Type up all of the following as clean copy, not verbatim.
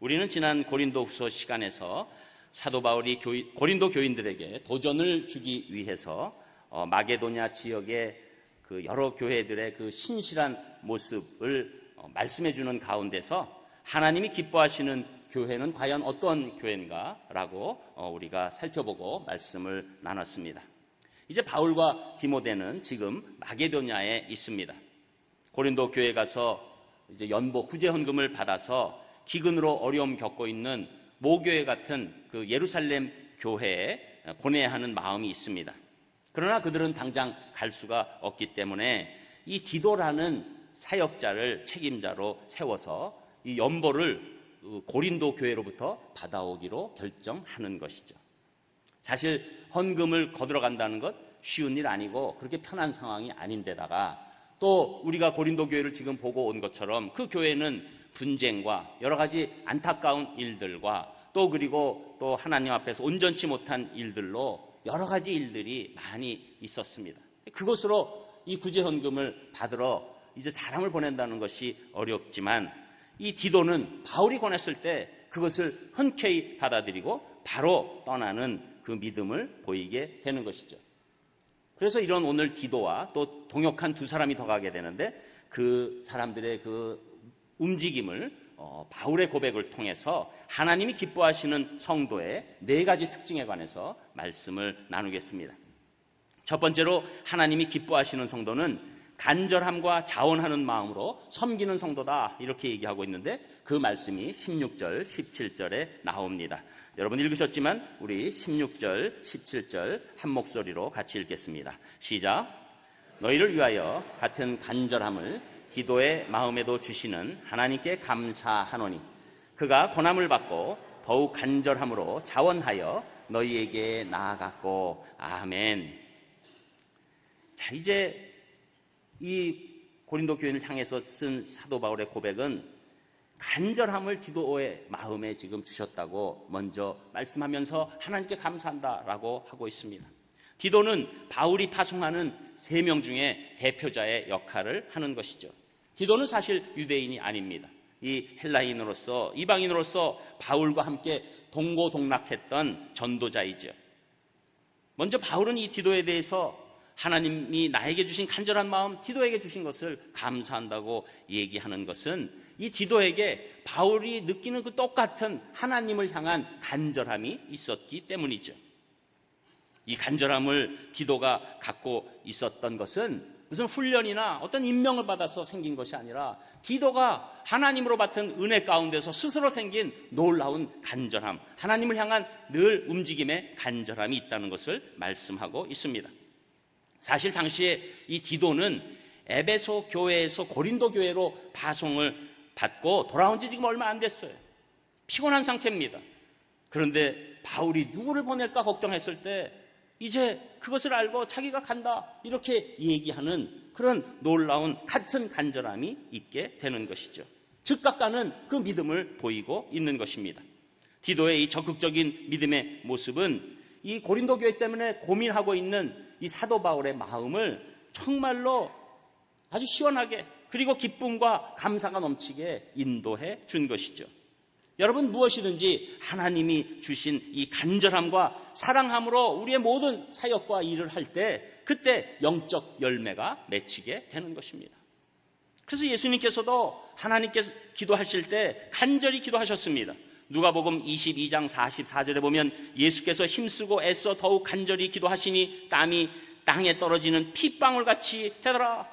우리는 지난 고린도후서 시간에서 사도 바울이 고린도 교인들에게 도전을 주기 위해서 마게도냐 지역의 그 여러 교회들의 그 신실한 모습을 말씀해 주는 가운데서 하나님이 기뻐하시는 교회는 과연 어떤 교회인가라고 우리가 살펴보고 말씀을 나눴습니다. 이제 바울과 디모데는 지금 마게도냐에 있습니다. 고린도 교회에 가서 이제 연보 구제 헌금을 받아서 기근으로 어려움 겪고 있는 모교회 같은 그 예루살렘 교회에 보내야 하는 마음이 있습니다. 그러나 그들은 당장 갈 수가 없기 때문에 이 디도라는 사역자를 책임자로 세워서 이 연보를 고린도 교회로부터 받아오기로 결정하는 것이죠. 사실 헌금을 거들어 간다는 것 쉬운 일 아니고 그렇게 편한 상황이 아닌데다가 또 우리가 고린도 교회를 지금 보고 온 것처럼 그 교회는 분쟁과 여러 가지 안타까운 일들과 또 그리고 또 하나님 앞에서 온전치 못한 일들로 여러 가지 일들이 많이 있었습니다. 그것으로 이 구제헌금을 받으러 이제 사람을 보낸다는 것이 어렵지만 이 디도는 바울이 권했을 때 그것을 흔쾌히 받아들이고 바로 떠나는 그 믿음을 보이게 되는 것이죠. 그래서 이런 오늘 디도와 또 동역한 두 사람이 더 가게 되는데 그 사람들의 그 움직임을 바울의 고백을 통해서 하나님이 기뻐하시는 성도의 네 가지 특징에 관해서 말씀을 나누겠습니다. 첫 번째로 하나님이 기뻐하시는 성도는 간절함과 자원하는 마음으로 섬기는 성도다 이렇게 얘기하고 있는데 그 말씀이 16절, 17절에 나옵니다. 여러분 읽으셨지만 우리 16절, 17절 한 목소리로 같이 읽겠습니다. 시작. 너희를 위하여 같은 간절함을 기도의 마음에도 주시는 하나님께 감사하노니 그가 권함을 받고 더욱 간절함으로 자원하여 너희에게 나아갔고 아멘. 자, 이제 이 고린도 교인을 향해서 쓴 사도 바울의 고백은 간절함을 디도의 마음에 지금 주셨다고 먼저 말씀하면서 하나님께 감사한다라고 하고 있습니다. 디도는 바울이 파송하는 3명 중에 대표자의 역할을 하는 것이죠. 디도는 사실 유대인이 아닙니다. 이 헬라인으로서 이방인으로서 바울과 함께 동고동락했던 전도자이죠. 먼저 바울은 이 디도에 대해서 하나님이 나에게 주신 간절한 마음, 디도에게 주신 것을 감사한다고 얘기하는 것은 이 디도에게 바울이 느끼는 그 똑같은 하나님을 향한 간절함이 있었기 때문이죠. 이 간절함을 디도가 갖고 있었던 것은 무슨 훈련이나 어떤 임명을 받아서 생긴 것이 아니라 디도가 하나님으로 받은 은혜 가운데서 스스로 생긴 놀라운 간절함, 하나님을 향한 늘 움직임의 간절함이 있다는 것을 말씀하고 있습니다. 사실 당시에 이 디도는 에베소 교회에서 고린도 교회로 파송을 받고 돌아온 지 지금 얼마 안 됐어요. 피곤한 상태입니다. 그런데 바울이 누구를 보낼까 걱정했을 때 이제 그것을 알고 자기가 간다 이렇게 얘기하는 그런 놀라운 같은 간절함이 있게 되는 것이죠. 즉각 가는 그 믿음을 보이고 있는 것입니다. 디도의 이 적극적인 믿음의 모습은 이 고린도 교회 때문에 고민하고 있는 이 사도 바울의 마음을 정말로 아주 시원하게 그리고 기쁨과 감사가 넘치게 인도해 준 것이죠. 여러분 무엇이든지 하나님이 주신 이 간절함과 사랑함으로 우리의 모든 사역과 일을 할 때 그때 영적 열매가 맺히게 되는 것입니다. 그래서 예수님께서도 하나님께서 기도하실 때 간절히 기도하셨습니다. 누가복음 22장 44절에 보면 예수께서 힘쓰고 애써 더욱 간절히 기도하시니 땀이 땅에 떨어지는 핏방울 같이 되더라.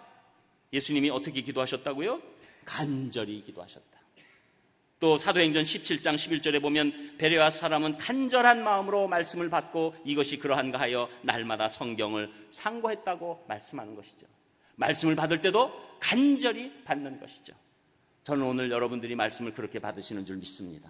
예수님이 어떻게 기도하셨다고요? 간절히 기도하셨다. 또 사도행전 17장 11절에 보면 베레아 사람은 간절한 마음으로 말씀을 받고 이것이 그러한가 하여 날마다 성경을 상고했다고 말씀하는 것이죠. 말씀을 받을 때도 간절히 받는 것이죠. 저는 오늘 여러분들이 말씀을 그렇게 받으시는 줄 믿습니다.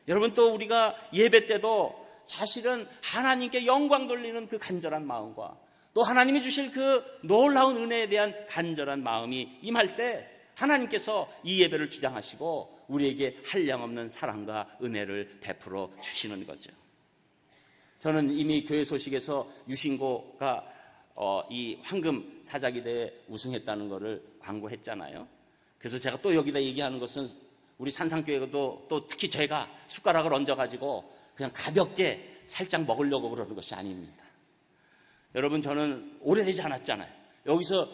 여러분 또 우리가 예배 때도 사실은 하나님께 영광 돌리는 그 간절한 마음과 또 하나님이 주실 그 놀라운 은혜에 대한 간절한 마음이 임할 때 하나님께서 이 예배를 주장하시고 우리에게 한량없는 사랑과 은혜를 베풀어 주시는 거죠. 저는 이미 교회 소식에서 유신고가 이 황금 사자기대에 우승했다는 것을 광고했잖아요. 그래서 제가 또 여기다 얘기하는 것은 우리 산상교회도 또 특히 제가 숟가락을 얹어가지고 그냥 가볍게 살짝 먹으려고 그러는 것이 아닙니다. 여러분, 저는 오래되지 않았잖아요. 여기서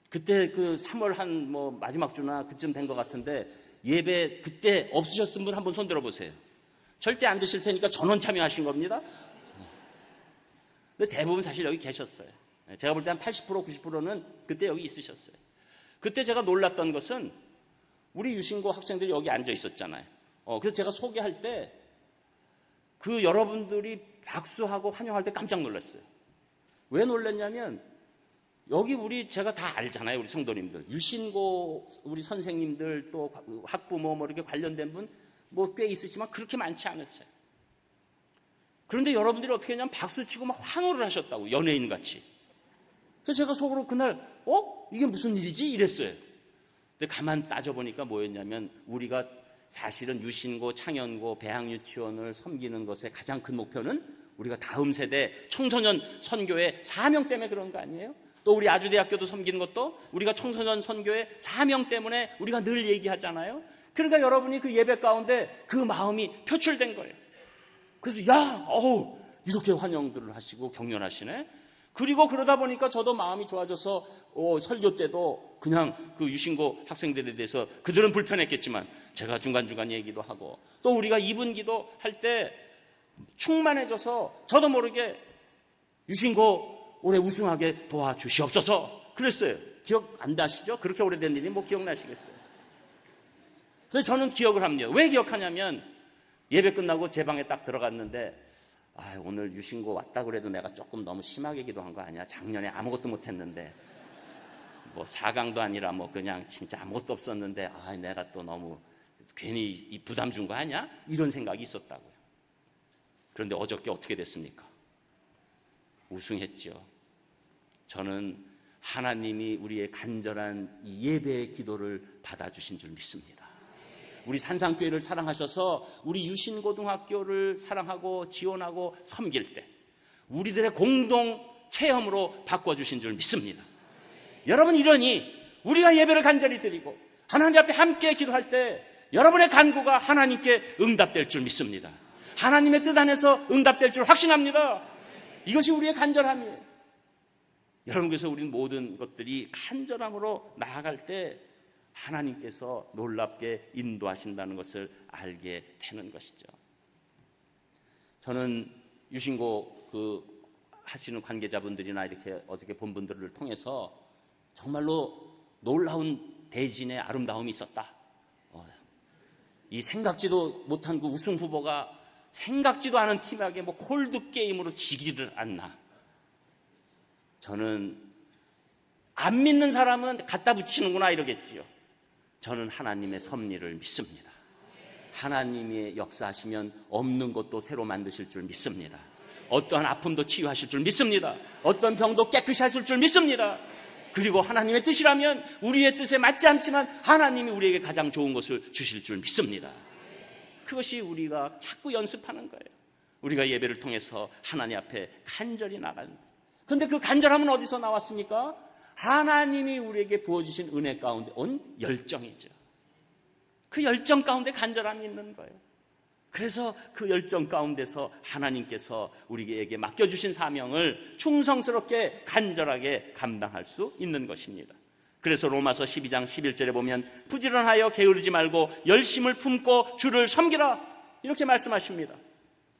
그때 그 3월 한 마지막 주나 그쯤 된 것 같은데 예배 그때 없으셨던 분 한번 손 들어보세요. 절대 안 드실 테니까 전원 참여하신 겁니다. 근데 대부분 사실 여기 계셨어요. 제가 볼 때 한 80%, 90%는 그때 여기 있으셨어요. 그때 제가 놀랐던 것은 우리 유신고 학생들이 여기 앉아 있었잖아요. 그래서 제가 소개할 때 그 여러분들이 박수하고 환영할 때 깜짝 놀랐어요. 왜 놀랐냐면 여기 제가 다 알잖아요. 우리 성도님들. 유신고 우리 선생님들 또 학부모 이렇게 관련된 분 꽤 있으시지만 그렇게 많지 않았어요. 그런데 여러분들이 어떻게 했냐면 박수치고 막 환호를 하셨다고, 연예인같이. 그래서 제가 속으로 그날 이게 무슨 일이지? 이랬어요. 근데 가만 따져보니까 뭐였냐면 우리가 사실은 유신고, 창연고, 배학유치원을 섬기는 것의 가장 큰 목표는 우리가 다음 세대 청소년 선교의 사명 때문에 그런 거 아니에요? 또 우리 아주대학교도 섬기는 것도 우리가 청소년 선교의 사명 때문에 우리가 늘 얘기하잖아요. 그러니까 여러분이 그 예배 가운데 그 마음이 표출된 거예요. 그래서 이렇게 환영들을 하시고 격려하시네. 그리고 그러다 보니까 저도 마음이 좋아져서 설교 때도 그냥 그 유신고 학생들에 대해서 그들은 불편했겠지만 제가 중간중간 얘기도 하고 또 우리가 이분기도 할 때 충만해져서 저도 모르게 유신고 올해 우승하게 도와주시옵소서 그랬어요. 기억 안 나시죠? 그렇게 오래된 일이 기억나시겠어요? 그래서 저는 기억을 합니다. 왜 기억하냐면 예배 끝나고 제 방에 딱 들어갔는데 오늘 유신고 왔다 그래도 내가 조금 너무 심하게 기도한 거 아니야? 작년에 아무것도 못했는데 4강도 아니라 그냥 진짜 아무것도 없었는데 내가 또 너무 괜히 이 부담 준 거 아니야? 이런 생각이 있었다고요. 그런데 어저께 어떻게 됐습니까? 우승했죠. 저는 하나님이 우리의 간절한 이 예배의 기도를 받아주신 줄 믿습니다. 우리 산상교회를 사랑하셔서 우리 유신고등학교를 사랑하고 지원하고 섬길 때 우리들의 공동 체험으로 바꿔주신 줄 믿습니다. 여러분, 이러니 우리가 예배를 간절히 드리고 하나님 앞에 함께 기도할 때 여러분의 간구가 하나님께 응답될 줄 믿습니다. 하나님의 뜻 안에서 응답될 줄 확신합니다. 이것이 우리의 간절함이에요. 여러분, 그래서 우리는 모든 것들이 간절함으로 나아갈 때 하나님께서 놀랍게 인도하신다는 것을 알게 되는 것이죠. 저는 유신고 하시는 관계자분들이나 이렇게 어저께 본 분들을 통해서 정말로 놀라운 대진의 아름다움이 있었다. 이 생각지도 못한 그 우승 후보가 생각지도 않은 팀에게 콜드 게임으로 지기를 않나. 저는 안 믿는 사람은 갖다 붙이는구나 이러겠지요. 저는 하나님의 섭리를 믿습니다. 하나님이 역사하시면 없는 것도 새로 만드실 줄 믿습니다. 어떠한 아픔도 치유하실 줄 믿습니다. 어떤 병도 깨끗이 하실 줄 믿습니다. 그리고 하나님의 뜻이라면 우리의 뜻에 맞지 않지만 하나님이 우리에게 가장 좋은 것을 주실 줄 믿습니다. 그것이 우리가 자꾸 연습하는 거예요. 우리가 예배를 통해서 하나님 앞에 간절히 나가는 거예요. 그런데 그 간절함은 어디서 나왔습니까? 하나님이 우리에게 부어주신 은혜 가운데 온 열정이죠. 그 열정 가운데 간절함이 있는 거예요. 그래서 그 열정 가운데서 하나님께서 우리에게 맡겨주신 사명을 충성스럽게 간절하게 감당할 수 있는 것입니다. 그래서 로마서 12장 11절에 보면 부지런하여 게으르지 말고 열심을 품고 주를 섬기라 이렇게 말씀하십니다.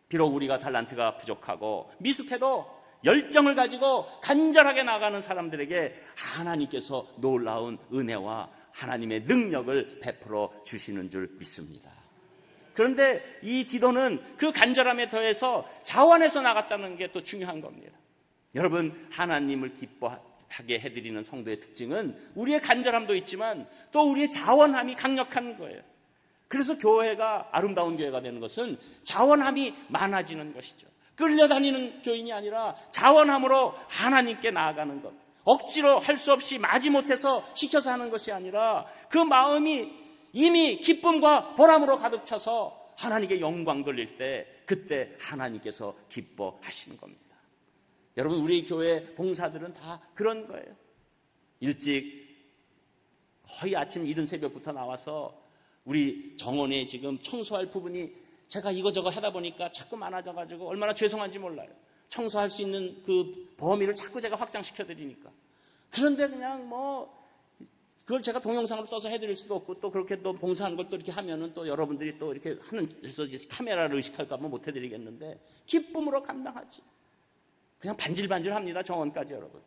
비록 우리가 달란트가 부족하고 미숙해도 열정을 가지고 간절하게 나가는 사람들에게 하나님께서 놀라운 은혜와 하나님의 능력을 베풀어 주시는 줄 믿습니다. 그런데 이 디도는 그 간절함에 더해서 자원해서 나갔다는 게 또 중요한 겁니다. 여러분, 하나님을 기뻐하게 해드리는 성도의 특징은 우리의 간절함도 있지만 또 우리의 자원함이 강력한 거예요. 그래서 교회가 아름다운 교회가 되는 것은 자원함이 많아지는 것이죠. 끌려다니는 교인이 아니라 자원함으로 하나님께 나아가는 것, 억지로 할 수 없이 마지못해서 시켜서 하는 것이 아니라 그 마음이 이미 기쁨과 보람으로 가득 차서 하나님께 영광 돌릴 때 그때 하나님께서 기뻐하시는 겁니다. 여러분, 우리 교회 봉사들은 다 그런 거예요. 일찍 거의 아침 이른 새벽부터 나와서 우리 정원에 지금 청소할 부분이 제가 이거저거 하다 보니까 자꾸 많아져가지고 얼마나 죄송한지 몰라요. 청소할 수 있는 그 범위를 자꾸 제가 확장시켜 드리니까. 그런데 그냥 그걸 제가 동영상으로 떠서 해드릴 수도 없고, 또 그렇게 또 봉사하는 걸 또 이렇게 하면은 또 여러분들이 또 이렇게 하는, 그래서 카메라를 의식할까봐 못 해드리겠는데, 기쁨으로 감당하지. 그냥 반질반질 합니다, 정원까지 여러분.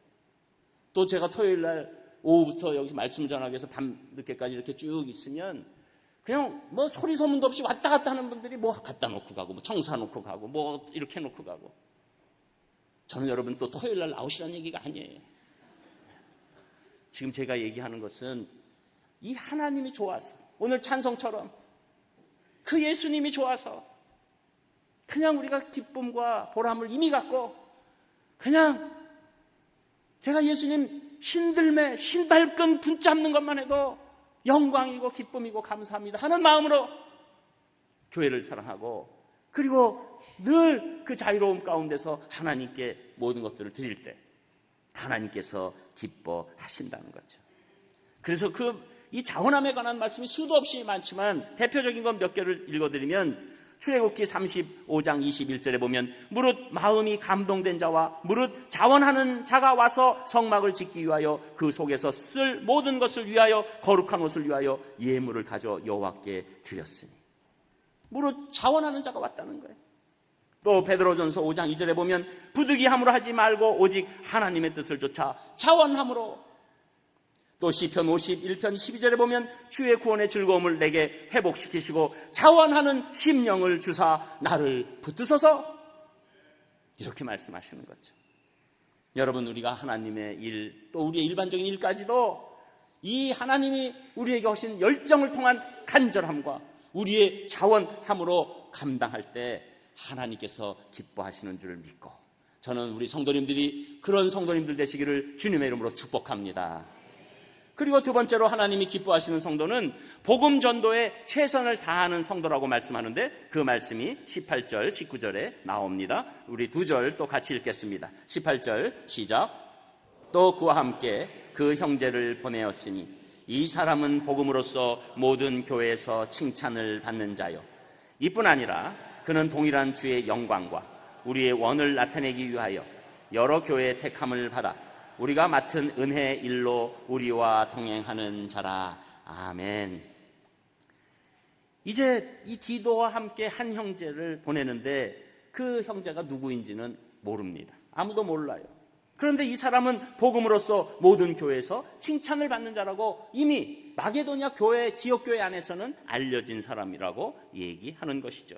또 제가 토요일 날 오후부터 여기 말씀을 전하기 위해서 밤 늦게까지 이렇게 쭉 있으면, 그냥 소리 소문도 없이 왔다 갔다 하는 분들이 갖다 놓고 가고, 청소해 놓고 가고, 이렇게 놓고 가고. 저는 여러분 또 토요일 날 나오시라는 얘기가 아니에요. 지금 제가 얘기하는 것은 이 하나님이 좋아서, 오늘 찬송처럼 그 예수님이 좋아서 그냥 우리가 기쁨과 보람을 이미 갖고, 그냥 제가 예수님 신들매 신발끈 붙잡는 것만 해도 영광이고 기쁨이고 감사합니다 하는 마음으로 교회를 사랑하고, 그리고 늘 그 자유로움 가운데서 하나님께 모든 것들을 드릴 때 하나님께서 기뻐하신다는 거죠. 그래서 이 자원함에 관한 말씀이 수도 없이 많지만 대표적인 건 몇 개를 읽어드리면, 출애굽기 35장 21절에 보면 무릇 마음이 감동된 자와 무릇 자원하는 자가 와서 성막을 짓기 위하여 그 속에서 쓸 모든 것을 위하여 거룩한 옷을 위하여 예물을 가져 여호와께 드렸으니, 무릇 자원하는 자가 왔다는 거예요. 또 베드로전서 5장 2절에 보면 부득이함으로 하지 말고 오직 하나님의 뜻을 쫓아 자원함으로. 또 시편 51편 12절에 보면 주의 구원의 즐거움을 내게 회복시키시고 자원하는 심령을 주사 나를 붙드소서, 이렇게 말씀하시는 거죠. 여러분, 우리가 하나님의 일, 또 우리의 일반적인 일까지도 이 하나님이 우리에게 하신 열정을 통한 간절함과 우리의 자원함으로 감당할 때 하나님께서 기뻐하시는 줄 믿고, 저는 우리 성도님들이 그런 성도님들 되시기를 주님의 이름으로 축복합니다. 그리고 두 번째로 하나님이 기뻐하시는 성도는 복음 전도에 최선을 다하는 성도라고 말씀하는데, 그 말씀이 18절 19절에 나옵니다. 우리 두 절 또 같이 읽겠습니다. 18절 시작. 또 그와 함께 그 형제를 보내었으니 이 사람은 복음으로써 모든 교회에서 칭찬을 받는 자요, 이뿐 아니라 그는 동일한 주의 영광과 우리의 원을 나타내기 위하여 여러 교회의 택함을 받아 우리가 맡은 은혜의 일로 우리와 동행하는 자라. 아멘. 이제 이 디도와 함께 한 형제를 보내는데 그 형제가 누구인지는 모릅니다. 아무도 몰라요. 그런데 이 사람은 복음으로써 모든 교회에서 칭찬을 받는 자라고 이미 마게도냐 교회, 지역교회 안에서는 알려진 사람이라고 얘기하는 것이죠.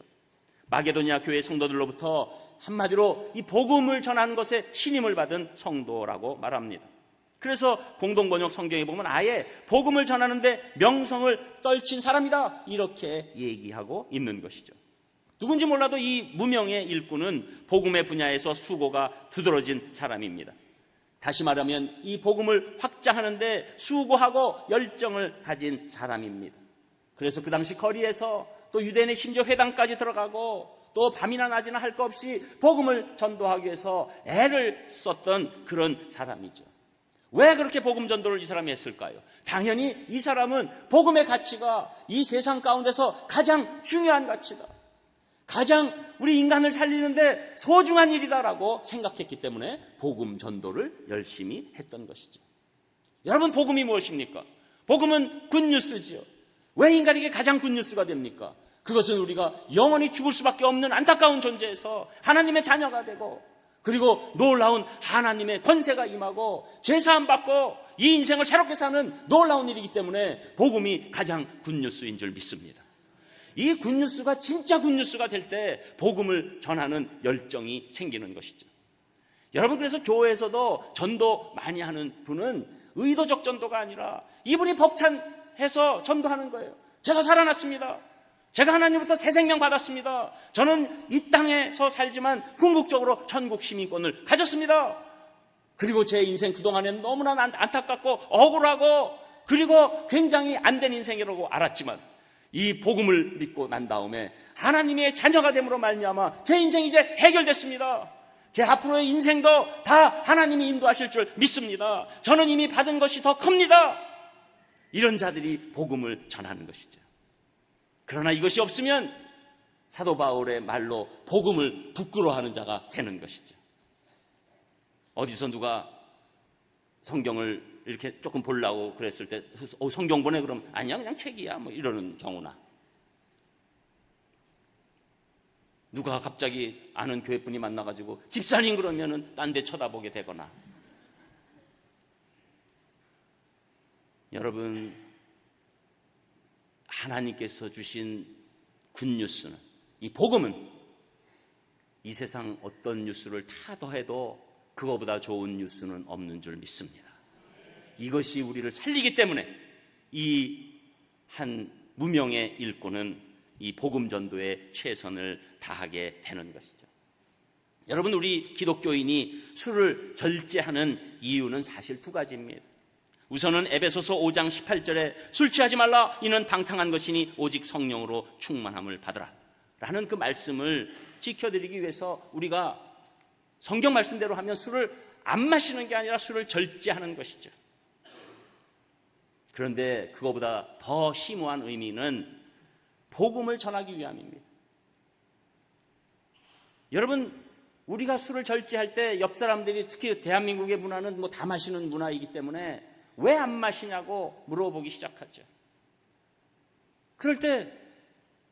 마게도냐 교회 성도들로부터 한마디로 이 복음을 전하는 것에 신임을 받은 성도라고 말합니다. 그래서 공동번역 성경에 보면 아예 복음을 전하는데 명성을 떨친 사람이다, 이렇게 얘기하고 있는 것이죠. 누군지 몰라도 이 무명의 일꾼은 복음의 분야에서 수고가 두드러진 사람입니다. 다시 말하면 이 복음을 확장하는데 수고하고 열정을 가진 사람입니다. 그래서 그 당시 거리에서 또 유대인의 심지어 회당까지 들어가고 또 밤이나 낮이나 할 것 없이 복음을 전도하기 위해서 애를 썼던 그런 사람이죠. 왜 그렇게 복음 전도를 이 사람이 했을까요? 당연히 이 사람은 복음의 가치가 이 세상 가운데서 가장 중요한 가치다, 가장 우리 인간을 살리는데 소중한 일이다라고 생각했기 때문에 복음 전도를 열심히 했던 것이죠. 여러분, 복음이 무엇입니까? 복음은 굿뉴스지요. 왜 인간에게 가장 굿뉴스가 됩니까? 그것은 우리가 영원히 죽을 수밖에 없는 안타까운 존재에서 하나님의 자녀가 되고, 그리고 놀라운 하나님의 권세가 임하고 죄사함 받고 이 인생을 새롭게 사는 놀라운 일이기 때문에 복음이 가장 굿뉴스인 줄 믿습니다. 이 굿뉴스가 진짜 굿뉴스가 될 때 복음을 전하는 열정이 생기는 것이죠. 여러분, 그래서 교회에서도 전도 많이 하는 분은 의도적 전도가 아니라 이분이 벅찬해서 전도하는 거예요. 제가 살아났습니다. 제가 하나님부터 새 생명 받았습니다. 저는 이 땅에서 살지만 궁극적으로 천국 시민권을 가졌습니다. 그리고 제 인생 그동안엔 너무나 안타깝고 억울하고 그리고 굉장히 안 된 인생이라고 알았지만 이 복음을 믿고 난 다음에 하나님의 자녀가 됨으로 말미암아 제 인생이 이제 해결됐습니다. 제 앞으로의 인생도 다 하나님이 인도하실 줄 믿습니다. 저는 이미 받은 것이 더 큽니다. 이런 자들이 복음을 전하는 것이죠. 그러나 이것이 없으면 사도 바울의 말로 복음을 부끄러워하는 자가 되는 것이죠. 어디서 누가 성경을 이렇게 조금 보려고 그랬을 때 성경 보내 그러면 아니야 그냥 책이야 뭐 이러는 경우나, 누가 갑자기 아는 교회분이 만나가지고 집사님 그러면은 딴 데 쳐다보게 되거나. 여러분, 하나님께서 주신 굿뉴스는, 이 복음은 이 세상 어떤 뉴스를 다 더해도 그거보다 좋은 뉴스는 없는 줄 믿습니다. 이것이 우리를 살리기 때문에 이 한 무명의 일꾼은 이 복음 전도에 최선을 다하게 되는 것이죠. 여러분, 우리 기독교인이 술을 절제하는 이유는 사실 두 가지입니다. 우선은 에베소서 5장 18절에 술 취하지 말라, 이는 방탕한 것이니 오직 성령으로 충만함을 받으라 라는 그 말씀을 지켜드리기 위해서 우리가 성경 말씀대로 하면 술을 안 마시는 게 아니라 술을 절제하는 것이죠. 그런데 그거보다 더 심오한 의미는 복음을 전하기 위함입니다. 여러분, 우리가 술을 절제할 때 옆 사람들이, 특히 대한민국의 문화는 뭐 다 마시는 문화이기 때문에 왜 안 마시냐고 물어보기 시작하죠. 그럴 때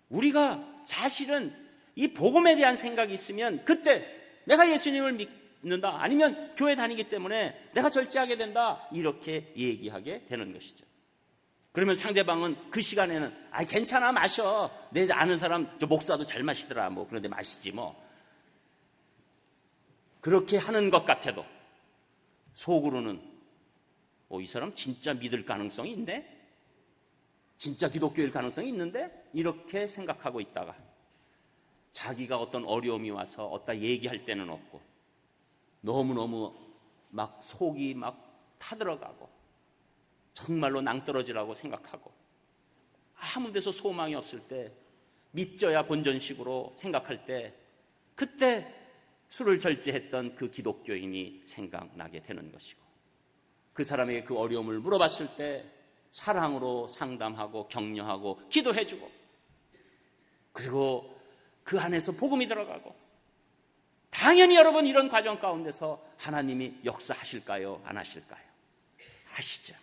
우리가 사실은 이 복음에 대한 생각이 있으면 그때 내가 예수님을 믿는다, 아니면 교회 다니기 때문에 내가 절제하게 된다, 이렇게 얘기하게 되는 것이죠. 그러면 상대방은 그 시간에는 괜찮아 마셔, 내 아는 사람 저 목사도 잘 마시더라 뭐 그런데 마시지 뭐, 그렇게 하는 것 같아도 속으로는 이 사람 진짜 믿을 가능성이 있네, 진짜 기독교일 가능성이 있는데, 이렇게 생각하고 있다가 자기가 어떤 어려움이 와서 어디다 얘기할 때는 없고 너무너무 막 속이 막 타들어가고 정말로 낭떠러지라고 생각하고 아무 데서 소망이 없을 때, 믿져야 본전식으로 생각할 때, 그때 술을 절제했던 그 기독교인이 생각나게 되는 것이고, 그 사람에게 그 어려움을 물어봤을 때 사랑으로 상담하고 격려하고 기도해주고, 그리고 그 안에서 복음이 들어가고, 당연히 여러분 이런 과정 가운데서 하나님이 역사하실까요? 안 하실까요? 하시죠.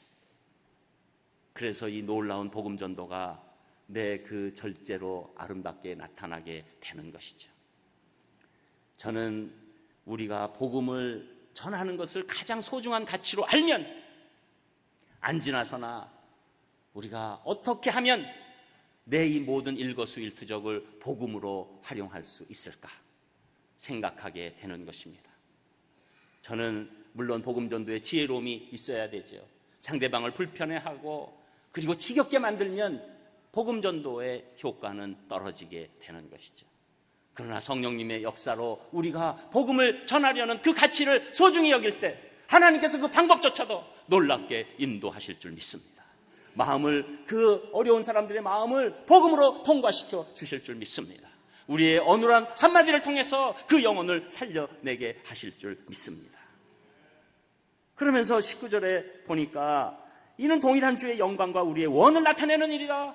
그래서 이 놀라운 복음 전도가 내 그 절제로 아름답게 나타나게 되는 것이죠. 저는 우리가 복음을 전하는 것을 가장 소중한 가치로 알면 안 지나서나 우리가 어떻게 하면 내 이 모든 일거수일투족을 복음으로 활용할 수 있을까 생각하게 되는 것입니다. 저는 물론 복음 전도에 지혜로움이 있어야 되죠. 상대방을 불편해하고 그리고 지겹게 만들면 복음 전도의 효과는 떨어지게 되는 것이죠. 그러나 성령님의 역사로 우리가 복음을 전하려는 그 가치를 소중히 여길 때 하나님께서 그 방법조차도 놀랍게 인도하실 줄 믿습니다. 그 어려운 사람들의 마음을 복음으로 통과시켜 주실 줄 믿습니다. 우리의 어눌한 한마디를 통해서 그 영혼을 살려내게 하실 줄 믿습니다. 그러면서 19절에 보니까 이는 동일한 주의 영광과 우리의 원을 나타내는 일이다.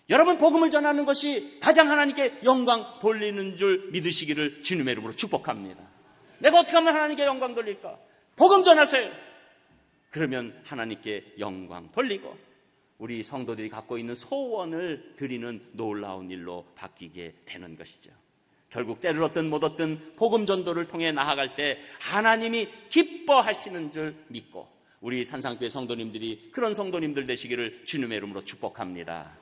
여러분, 복음을 전하는 것이 가장 하나님께 영광 돌리는 줄 믿으시기를 주님의 이름으로 축복합니다. 내가 어떻게 하면 하나님께 영광 돌릴까? 복음 전하세요. 그러면 하나님께 영광 돌리고 우리 성도들이 갖고 있는 소원을 드리는 놀라운 일로 바뀌게 되는 것이죠. 결국 때를 얻든 못 얻든 복음 전도를 통해 나아갈 때 하나님이 기뻐하시는 줄 믿고 우리 산상교회 성도님들이 그런 성도님들 되시기를 주님의 이름으로 축복합니다.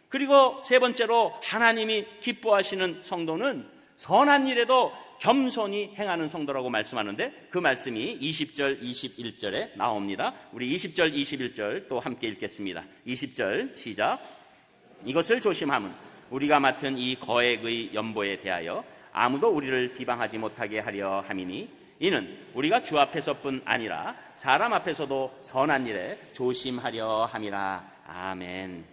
그리고 세 번째로 하나님이 기뻐하시는 성도는 선한 일에도 겸손히 행하는 성도라고 말씀하는데, 그 말씀이 20절, 21절에 나옵니다. 우리 20절, 21절 또 함께 읽겠습니다. 20절 시작. 이것을 조심함은 우리가 맡은 이 거액의 연보에 대하여 아무도 우리를 비방하지 못하게 하려 함이니, 이는 우리가 주 앞에서뿐 아니라 사람 앞에서도 선한 일에 조심하려 함이라. 아멘.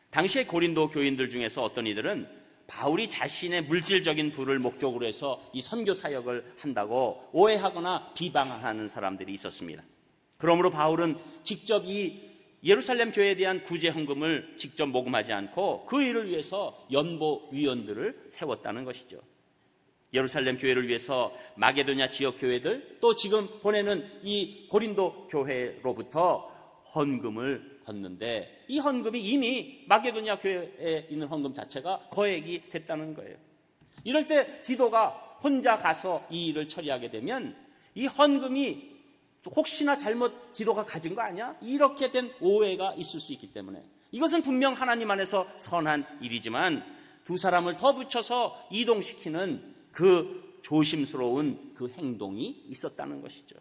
당시의 고린도 교인들 중에서 어떤 이들은 바울이 자신의 물질적인 부를 목적으로 해서 이 선교 사역을 한다고 오해하거나 비방하는 사람들이 있었습니다. 그러므로 바울은 직접 이 예루살렘 교회에 대한 구제 헌금을 직접 모금하지 않고 그 일을 위해서 연보위원들을 세웠다는 것이죠. 예루살렘 교회를 위해서 마게도냐 지역 교회들, 또 지금 보내는 이 고린도 교회로부터 헌금을 받는데, 이 헌금이 이미 마게도냐 교회에 있는 헌금 자체가 거액이 됐다는 거예요. 이럴 때 디도가 혼자 가서 이 일을 처리하게 되면 이 헌금이 혹시나 잘못 디도가 가진 거 아니야? 이렇게 된 오해가 있을 수 있기 때문에, 이것은 분명 하나님 안에서 선한 일이지만 두 사람을 더 붙여서 이동시키는 그 조심스러운 그 행동이 있었다는 것이죠.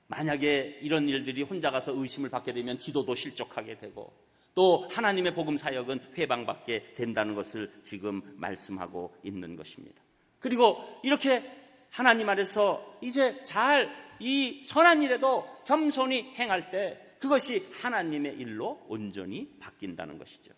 만약에 이런 일들이 혼자 가서 의심을 받게 되면 디도도 실족하게 되고, 또 하나님의 복음 사역은 회방받게 된다는 것을 지금 말씀하고 있는 것입니다. 그리고 이렇게 하나님 아래서 이제 잘 이 선한 일에도 겸손히 행할 때 그것이 하나님의 일로 온전히 바뀐다는 것이죠.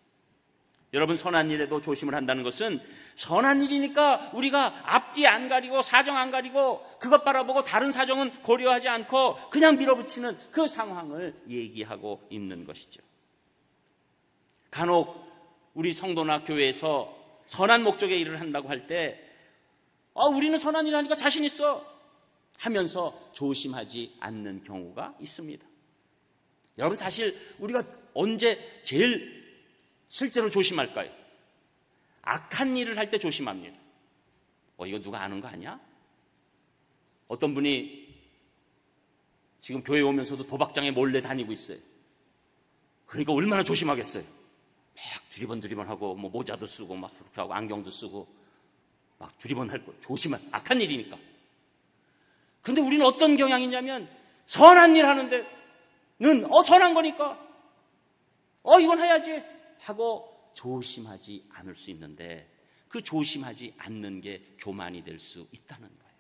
여러분, 선한 일에도 조심을 한다는 것은 선한 일이니까 우리가 앞뒤 안 가리고 사정 안 가리고 그것 바라보고 다른 사정은 고려하지 않고 그냥 밀어붙이는 그 상황을 얘기하고 있는 것이죠. 간혹 우리 성도나 교회에서 선한 목적의 일을 한다고 할 때 우리는 선한 일 하니까 자신 있어 하면서 조심하지 않는 경우가 있습니다. 여러분, 사실 우리가 언제 제일 실제로 조심할까요? 악한 일을 할 때 조심합니다. 이거 누가 아는 거 아니야? 어떤 분이 지금 교회 오면서도 도박장에 몰래 다니고 있어요. 그러니까 얼마나 조심하겠어요. 막 두리번두리번하고 뭐 모자도 쓰고 막 그렇게 하고 안경도 쓰고 막 두리번할 거 조심한, 악한 일이니까. 근데 우리는 어떤 경향이냐면 선한 일 하는데는 선한 거니까 이건 해야지 하고 조심하지 않을 수 있는데, 그 조심하지 않는 게 교만이 될 수 있다는 거예요.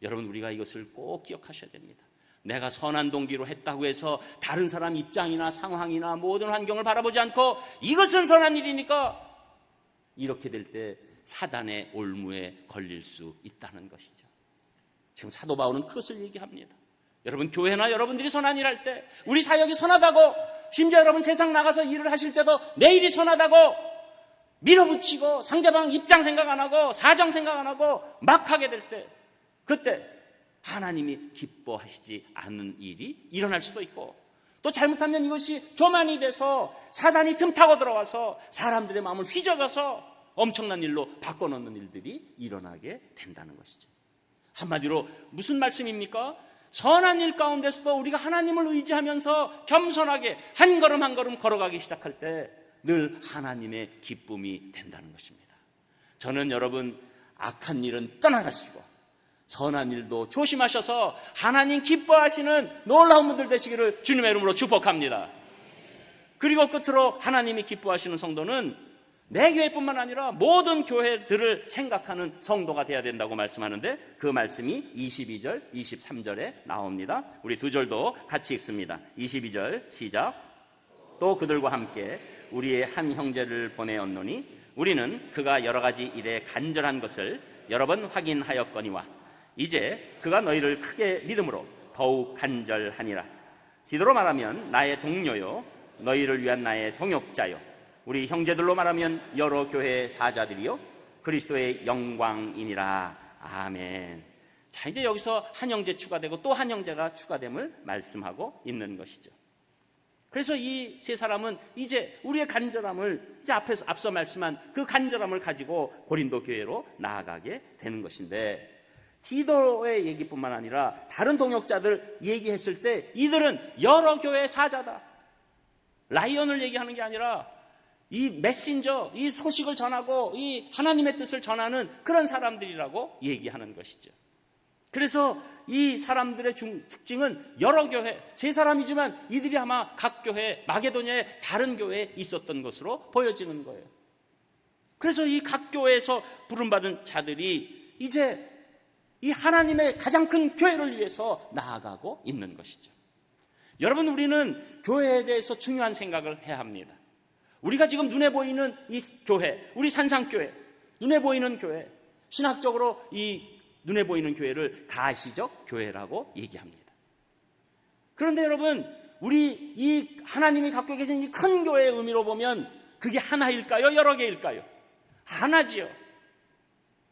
여러분, 우리가 이것을 꼭 기억하셔야 됩니다. 내가 선한 동기로 했다고 해서 다른 사람 입장이나 상황이나 모든 환경을 바라보지 않고 이것은 선한 일이니까, 이렇게 될 때 사단의 올무에 걸릴 수 있다는 것이죠. 지금 사도 바울은 그것을 얘기합니다. 여러분, 교회나 여러분들이 선한 일 할 때, 우리 사역이 선하다고, 심지어 여러분 세상 나가서 일을 하실 때도 내 일이 선하다고 밀어붙이고 상대방 입장 생각 안 하고 사정 생각 안 하고 막 하게 될 때, 그때 하나님이 기뻐하시지 않는 일이 일어날 수도 있고, 또 잘못하면 이것이 교만이 돼서 사단이 틈타고 들어와서 사람들의 마음을 휘저어서 엄청난 일로 바꿔놓는 일들이 일어나게 된다는 것이죠. 한마디로 무슨 말씀입니까? 선한 일 가운데서도 우리가 하나님을 의지하면서 겸손하게 한 걸음 한 걸음 걸어가기 시작할 때 늘 하나님의 기쁨이 된다는 것입니다. 저는 여러분, 악한 일은 떠나가시고 선한 일도 조심하셔서 하나님 기뻐하시는 놀라운 분들 되시기를 주님의 이름으로 축복합니다. 그리고 끝으로 하나님이 기뻐하시는 성도는 내 교회뿐만 아니라 모든 교회들을 생각하는 성도가 되어야 된다고 말씀하는데, 그 말씀이 22절, 23절에 나옵니다. 우리 두 절도 같이 읽습니다. 22절 시작. 또 그들과 함께 우리의 한 형제를 보내었노니 우리는 그가 여러 가지 일에 간절한 것을 여러 번 확인하였거니와 이제 그가 너희를 크게 믿음으로 더욱 간절하니라. 디도로 말하면 나의 동료요, 너희를 위한 나의 동역자요, 우리 형제들로 말하면 여러 교회의 사자들이요, 그리스도의 영광이니라. 아멘. 자, 이제 여기서 한 형제 추가되고 또 한 형제가 추가됨을 말씀하고 있는 것이죠. 그래서 이 세 사람은 이제 우리의 간절함을, 이제 앞서 말씀한 그 간절함을 가지고 고린도 교회로 나아가게 되는 것인데, 디도의 얘기뿐만 아니라 다른 동역자들 얘기했을 때 이들은 여러 교회의 사자다. 라이언을 얘기하는 게 아니라 이 메신저, 이 소식을 전하고 이 하나님의 뜻을 전하는 그런 사람들이라고 얘기하는 것이죠. 그래서 이 사람들의 특징은 여러 교회, 세 사람이지만 이들이 아마 각 교회, 마게도냐의 다른 교회에 있었던 것으로 보여지는 거예요. 그래서 이 각 교회에서 부름받은 자들이 이제 이 하나님의 가장 큰 교회를 위해서 나아가고 있는 것이죠. 여러분, 우리는 교회에 대해서 중요한 생각을 해야 합니다. 우리가 지금 눈에 보이는 이 교회, 우리 산상교회, 눈에 보이는 교회, 신학적으로 이 눈에 보이는 교회를 가시적 교회라고 얘기합니다. 그런데 여러분, 우리 이 하나님이 갖고 계신 이 큰 교회의 의미로 보면 그게 하나일까요? 여러 개일까요? 하나지요.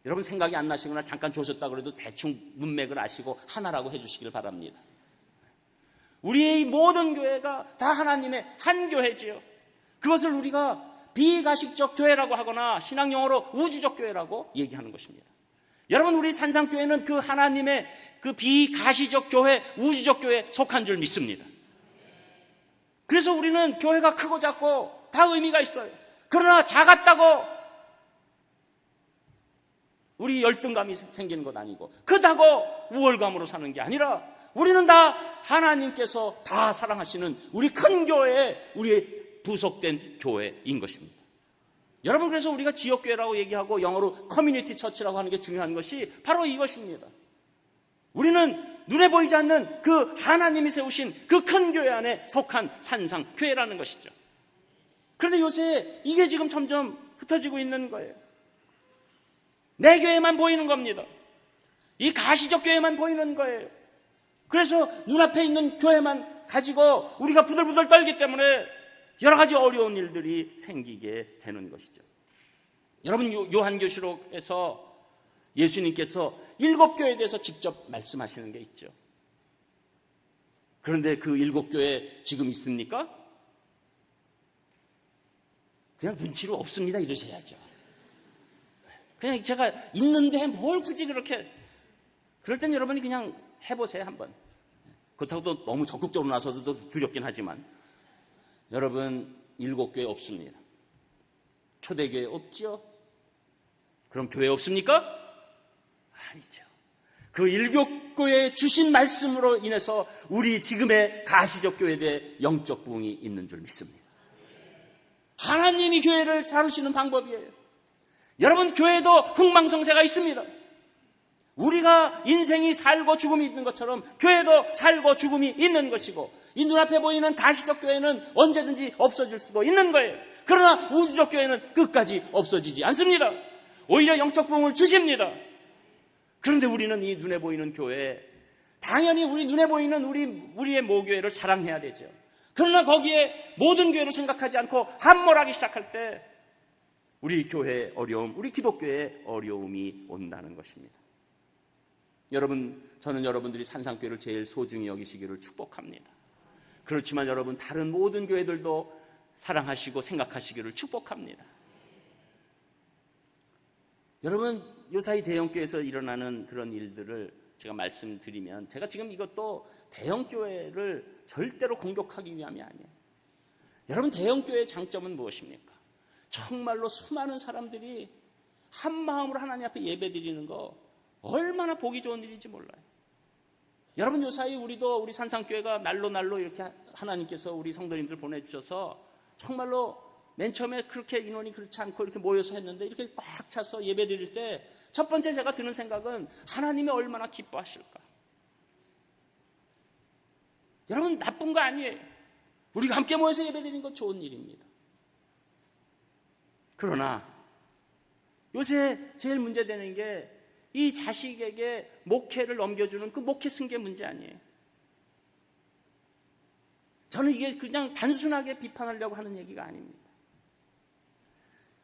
여러분 생각이 안 나시거나 잠깐 조셨다 그래도 대충 문맥을 아시고 하나라고 해주시길 바랍니다. 우리의 모든 교회가 다 하나님의 한 교회지요. 그것을 우리가 비가식적 교회라고 하거나 신앙용어로 우주적 교회라고 얘기하는 것입니다. 여러분, 우리 산상교회는 그 하나님의 그 비가시적 교회, 우주적 교회에 속한 줄 믿습니다. 그래서 우리는 교회가 크고 작고 다 의미가 있어요. 그러나 작았다고 우리 열등감이 생기는 것 아니고, 크다고 우월감으로 사는 게 아니라 우리는 다 하나님께서 다 사랑하시는 우리 큰 교회에 우리의 부속된 교회인 것입니다. 여러분, 그래서 우리가 지역교회라고 얘기하고 영어로 커뮤니티 처치라고 하는 게 중요한 것이 바로 이것입니다. 우리는 눈에 보이지 않는 그 하나님이 세우신 그 큰 교회 안에 속한 산상교회라는 것이죠. 그런데 요새 이게 지금 점점 흩어지고 있는 거예요. 내 교회만 보이는 겁니다. 이 가시적 교회만 보이는 거예요. 그래서 눈앞에 있는 교회만 가지고 우리가 부들부들 떨기 때문에 여러 가지 어려운 일들이 생기게 되는 것이죠. 여러분, 요한계시록에서 예수님께서 7교회에 대해서 직접 말씀하시는 게 있죠. 그런데 그 7교회 지금 있습니까? 그냥 눈치로 없습니다 이러셔야죠. 그냥 제가 있는데 뭘 굳이 그렇게, 그럴 땐 여러분이 그냥 해보세요 한번. 그렇다고 또 너무 적극적으로 나서도 두렵긴 하지만, 여러분 7교회 없습니다. 초대교회 없죠? 그럼 교회 없습니까? 아니죠. 그 7교회에 주신 말씀으로 인해서 우리 지금의 가시적 교회에 대해 영적 부흥이 있는 줄 믿습니다. 하나님이 교회를 다루시는 방법이에요. 여러분, 교회도 흥망성쇠가 있습니다. 우리가 인생이 살고 죽음이 있는 것처럼 교회도 살고 죽음이 있는 것이고, 이 눈앞에 보이는 가시적 교회는 언제든지 없어질 수도 있는 거예요. 그러나 우주적 교회는 끝까지 없어지지 않습니다. 오히려 영적 부흥을 주십니다. 그런데 우리는 이 눈에 보이는 교회, 당연히 우리 눈에 보이는 우리의 모교회를 사랑해야 되죠. 그러나 거기에 모든 교회를 생각하지 않고 함몰하기 시작할 때 우리 교회의 어려움, 우리 기독교의 어려움이 온다는 것입니다. 여러분, 저는 여러분들이 산상교회를 제일 소중히 여기시기를 축복합니다. 그렇지만 여러분, 다른 모든 교회들도 사랑하시고 생각하시기를 축복합니다. 여러분, 요사이 대형교회에서 일어나는 그런 일들을 제가 말씀드리면, 제가 지금 이것도 대형교회를 절대로 공격하기 위함이 아니에요. 여러분, 대형교회의 장점은 무엇입니까? 정말로 수많은 사람들이 한 마음으로 하나님 앞에 예배드리는 거 얼마나 보기 좋은 일인지 몰라요. 여러분, 요사이 우리 산상교회가 날로 이렇게 하나님께서 우리 성도님들 보내주셔서 정말로 맨 처음에 그렇게 인원이 그렇지 않고 이렇게 모여서 했는데 이렇게 꽉 차서 예배 드릴 때 첫 번째 제가 드는 생각은 하나님이 얼마나 기뻐하실까. 여러분, 나쁜 거 아니에요. 우리가 함께 모여서 예배 드리는 건 좋은 일입니다. 그러나 요새 제일 문제되는 게 이 자식에게 목회를 넘겨주는 그 목회 승계 문제 아니에요. 저는 이게 그냥 단순하게 비판하려고 하는 얘기가 아닙니다.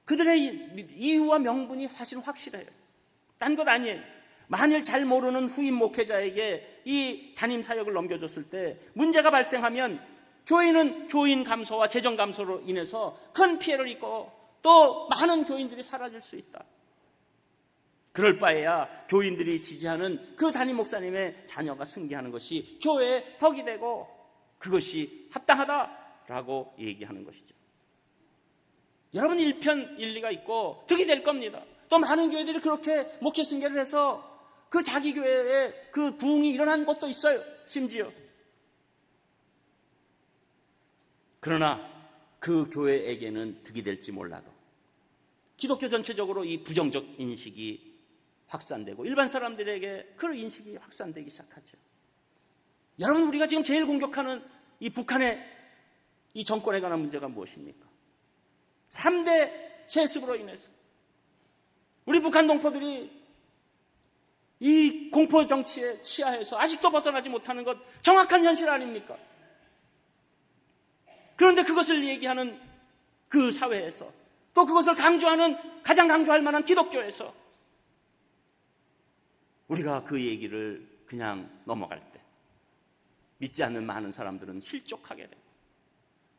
그들의 이유와 명분이 사실 확실해요. 딴 것 아니에요. 만일 잘 모르는 후임 목회자에게 이 담임 사역을 넘겨줬을 때 문제가 발생하면 교인은 교인 감소와 재정 감소로 인해서 큰 피해를 입고 또 많은 교인들이 사라질 수 있다. 그럴 바에야 교인들이 지지하는 그 담임 목사님의 자녀가 승계하는 것이 교회의 덕이 되고 그것이 합당하다라고 얘기하는 것이죠. 여러분, 일편일리가 있고 득이 될 겁니다. 또 많은 교회들이 그렇게 목회 승계를 해서 그 자기 교회에 그 부흥이 일어난 것도 있어요. 심지어. 그러나 그 교회에게는 득이 될지 몰라도 기독교 전체적으로 이 부정적 인식이 확산되고 일반 사람들에게 그 인식이 확산되기 시작하죠. 여러분, 우리가 지금 제일 공격하는 이 북한의 이 정권에 관한 문제가 무엇입니까? 3대 세습으로 인해서 우리 북한 동포들이 이 공포 정치에 치하해서 아직도 벗어나지 못하는 것 정확한 현실 아닙니까? 그런데 그것을 얘기하는 그 사회에서, 또 그것을 강조하는, 가장 강조할 만한 기독교에서 우리가 그 얘기를 그냥 넘어갈 때 믿지 않는 많은 사람들은 실족하게 되고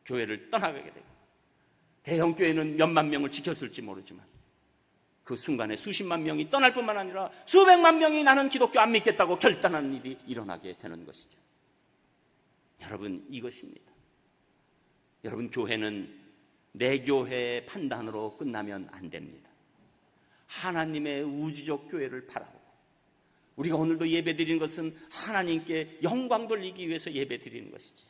교회를 떠나가게 되고, 대형 교회는 몇만 명을 지켰을지 모르지만 그 순간에 수십만 명이 떠날 뿐만 아니라 수백만 명이 나는 기독교 안 믿겠다고 결단하는 일이 일어나게 되는 것이죠. 여러분, 이것입니다. 여러분, 교회는 내 교회의 판단으로 끝나면 안 됩니다. 하나님의 우주적 교회를 바라보고, 우리가 오늘도 예배드리는 것은 하나님께 영광 돌리기 위해서 예배드리는 것이지,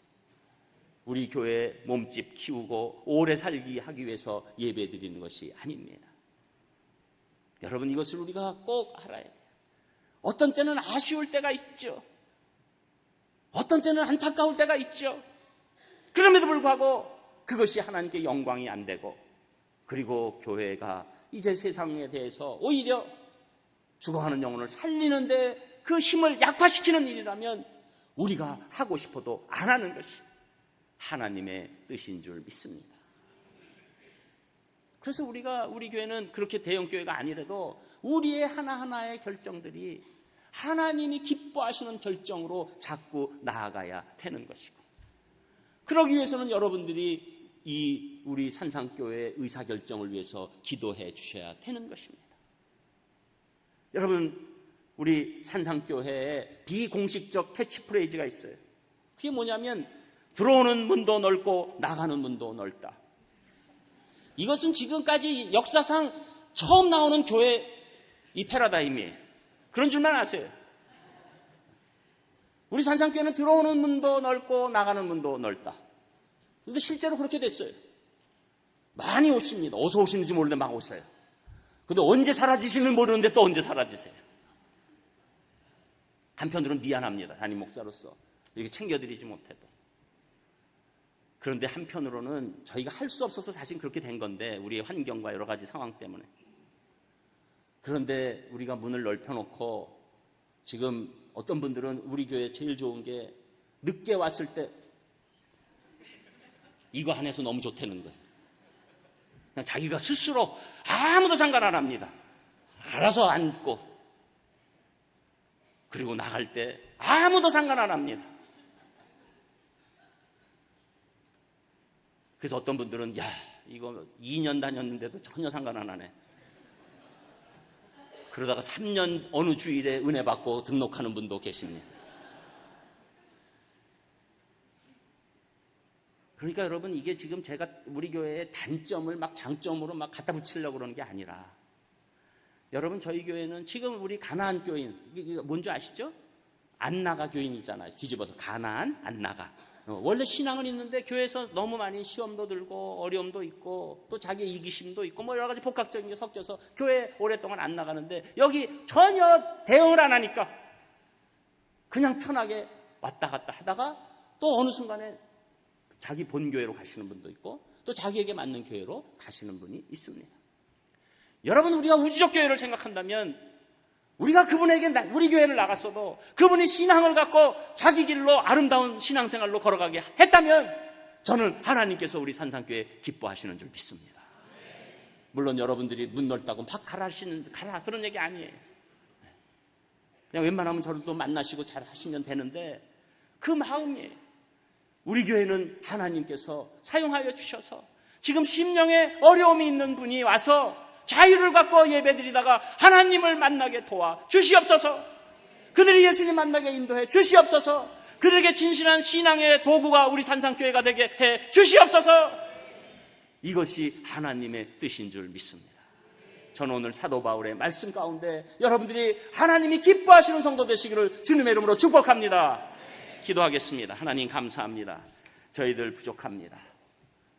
우리 교회 몸집 키우고 오래 살기 하기 위해서 예배드리는 것이 아닙니다. 여러분, 이것을 우리가 꼭 알아야 돼요. 어떤 때는 아쉬울 때가 있죠. 어떤 때는 안타까울 때가 있죠. 그럼에도 불구하고 그것이 하나님께 영광이 안 되고, 그리고 교회가 이제 세상에 대해서 오히려 죽어가는 영혼을 살리는데 그 힘을 약화시키는 일이라면 우리가 하고 싶어도 안 하는 것이 하나님의 뜻인 줄 믿습니다. 그래서 우리 교회는 그렇게 대형 교회가 아니라도 우리의 하나하나의 결정들이 하나님이 기뻐하시는 결정으로 자꾸 나아가야 되는 것이고, 그러기 위해서는 여러분들이 이 우리 산상교회의 의사결정을 위해서 기도해 주셔야 되는 것입니다. 여러분, 우리 산상교회에 비공식적 캐치프레이즈가 있어요. 그게 뭐냐면 들어오는 문도 넓고 나가는 문도 넓다. 이것은 지금까지 역사상 처음 나오는 교회 이 패러다임이에요. 그런 줄만 아세요. 우리 산상교회는 들어오는 문도 넓고 나가는 문도 넓다. 그런데 실제로 그렇게 됐어요. 많이 오십니다. 어디서 오시는지 모르는데 막 오세요. 근데 언제 사라지시는 모르는데 또 언제 사라지세요. 한편으로는 미안합니다. 담임 목사로서 이렇게 챙겨드리지 못해도. 그런데 한편으로는 저희가 할 수 없어서 사실 그렇게 된 건데, 우리의 환경과 여러 가지 상황 때문에. 그런데 우리가 문을 넓혀놓고 지금 어떤 분들은 우리 교회 제일 좋은 게 늦게 왔을 때 이거 안에서 너무 좋다는 거예요. 그냥 자기가 스스로 아무도 상관 안 합니다. 알아서 앉고, 그리고 나갈 때 아무도 상관 안 합니다. 그래서 어떤 분들은 야, 이거 2년 다녔는데도 전혀 상관 안 하네. 그러다가 3년 어느 주일에 은혜 받고 등록하는 분도 계십니다. 그러니까 여러분, 이게 지금 제가 우리 교회의 단점을 막 장점으로 막 갖다 붙이려고 그러는 게 아니라, 여러분, 저희 교회는 지금 우리 가나안 교인, 이게 뭔지 아시죠? 안 나가 교인이잖아요. 뒤집어서 가나안, 안 나가. 원래 신앙은 있는데 교회에서 너무 많이 시험도 들고 어려움도 있고 또 자기 이기심도 있고 뭐 여러 가지 복합적인 게 섞여서 교회 오랫동안 안 나가는데, 여기 전혀 대응을 안 하니까 그냥 편하게 왔다 갔다 하다가 또 어느 순간에 자기 본교회로 가시는 분도 있고 또 자기에게 맞는 교회로 가시는 분이 있습니다. 여러분, 우리가 우주적 교회를 생각한다면 우리가 그분에게 우리 교회를 나갔어도 그분이 신앙을 갖고 자기 길로 아름다운 신앙생활로 걸어가게 했다면 저는 하나님께서 우리 산상교회 기뻐하시는 줄 믿습니다. 물론 여러분들이 문 넓다고 막 가라 그런 얘기 아니에요. 그냥 웬만하면 저를 또 만나시고 잘 하시면 되는데, 그 마음이에요. 우리 교회는 하나님께서 사용하여 주셔서 지금 심령에 어려움이 있는 분이 와서 자유를 갖고 예배드리다가 하나님을 만나게 도와 주시옵소서. 그들이 예수님 만나게 인도해 주시옵소서. 그들에게 진실한 신앙의 도구가 우리 산상교회가 되게 해 주시옵소서. 이것이 하나님의 뜻인 줄 믿습니다. 저는 오늘 사도 바울의 말씀 가운데 여러분들이 하나님이 기뻐하시는 성도 되시기를 주님의 이름으로 축복합니다. 기도하겠습니다. 하나님, 감사합니다. 저희들 부족합니다.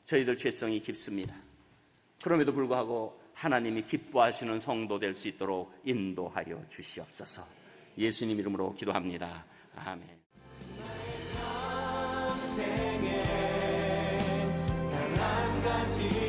저희들 죄성이 깊습니다. 그럼에도 불구하고 하나님이 기뻐하시는 성도 될 수 있도록 인도하여 주시옵소서. 예수님 이름으로 기도합니다. 아멘. 단 한 가지